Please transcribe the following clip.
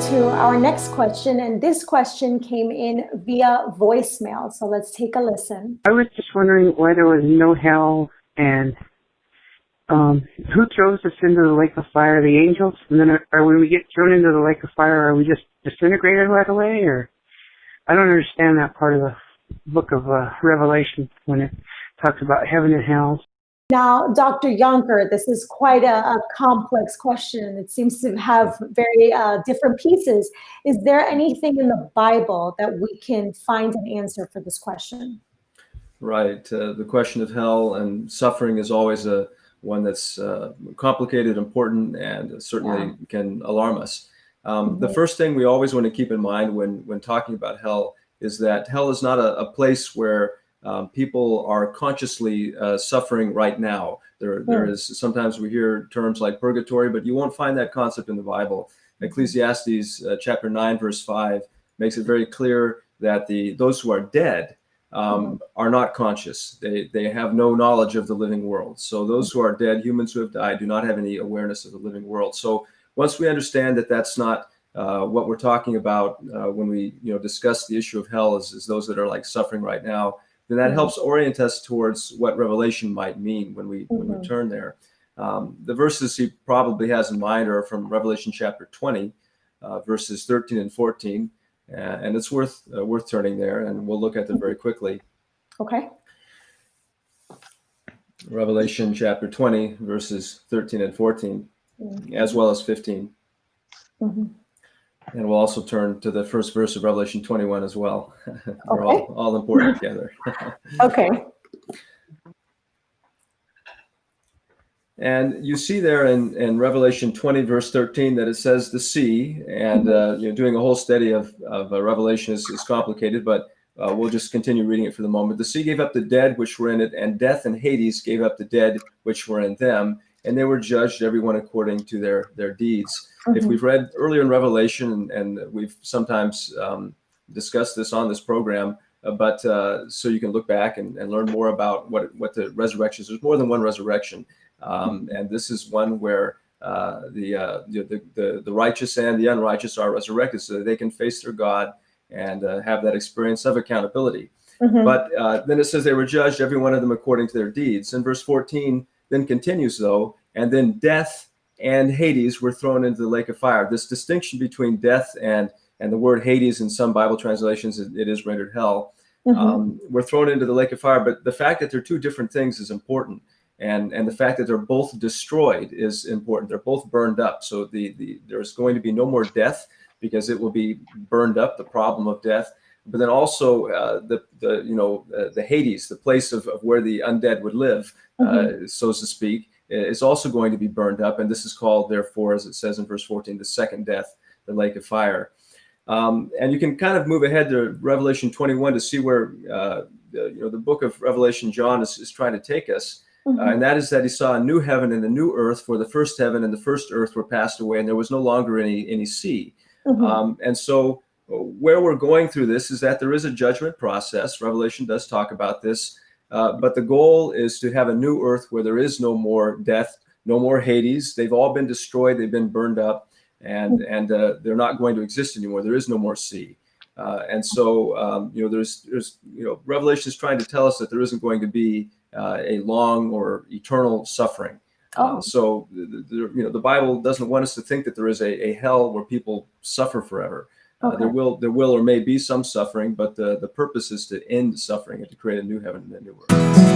to our next question, and this question came in via voicemail. So let's take a listen. I was just wondering why there was no hell, and who throws us into the lake of fire? The angels? And then when we get thrown into the lake of fire, are we just disintegrated right away? Or I don't understand that part of the book of Revelation when it talks about heaven and hell. Now, Dr. Yonker, this is quite a complex question. It seems to have very different pieces. Is there anything in the Bible that we can find an answer for this question? Right. The question of hell and suffering is always one that's complicated, important, and certainly can alarm us. The first thing we always want to keep in mind when talking about hell is that hell is not a place where people are consciously suffering right now. There is, sometimes we hear terms like purgatory, but you won't find that concept in the Bible. Ecclesiastes chapter 9, verse 5 makes it very clear that those who are dead are not conscious. They have no knowledge of the living world. So those who are dead, humans who have died, do not have any awareness of the living world. So once we understand that that's not what we're talking about when we discuss the issue of hell is those that are like suffering right now, then that helps orient us towards what Revelation might mean when we turn there. The verses he probably has in mind are from Revelation chapter 20, verses 13 and 14. And it's worth turning there, and we'll look at them very quickly. Okay. Revelation chapter 20, verses 13 and 14, as well as 15. And we'll also turn to the first verse of Revelation 21 as well. They're all important together. Okay. And you see there in Revelation 20, verse 13, that it says the sea, and doing a whole study of Revelation is complicated, but we'll just continue reading it for the moment. The sea gave up the dead which were in it, and death and Hades gave up the dead which were in them, and they were judged, everyone according to their deeds. If we've read earlier in Revelation, and we've sometimes discussed this on this program, but so you can look back and learn more about what the resurrection is. There's more than one resurrection. And this is one where the righteous and the unrighteous are resurrected so that they can face their God and have that experience of accountability. But then it says they were judged, every one of them according to their deeds. And verse 14 then continues, though, and then death and Hades were thrown into the lake of fire. This distinction between death and the word Hades in some Bible translations, it is rendered hell, were thrown into the lake of fire. But the fact that they're two different things is important. And the fact that they're both destroyed is important. They're both burned up. So there's going to be no more death because it will be burned up, the problem of death. But then also the Hades, the place of where the undead would live, so to speak, is also going to be burned up. And this is called, therefore, as it says in verse 14, the second death, the lake of fire. And you can kind of move ahead to Revelation 21 to see where the book of Revelation, John is trying to take us. And that is that he saw a new heaven and a new earth, for the first heaven and the first earth were passed away, and there was no longer any sea. And so where we're going through this is that there is a judgment process. Revelation does talk about this, but the goal is to have a new earth where there is no more death, no more Hades. They've all been destroyed. They've been burned up, and they're not going to exist anymore. There is no more sea. And so, there's Revelation is trying to tell us that there isn't going to be a long or eternal suffering. So the Bible doesn't want us to think that there is a hell where people suffer forever. There will or may be some suffering, but the purpose is to end suffering and to create a new heaven and a new earth.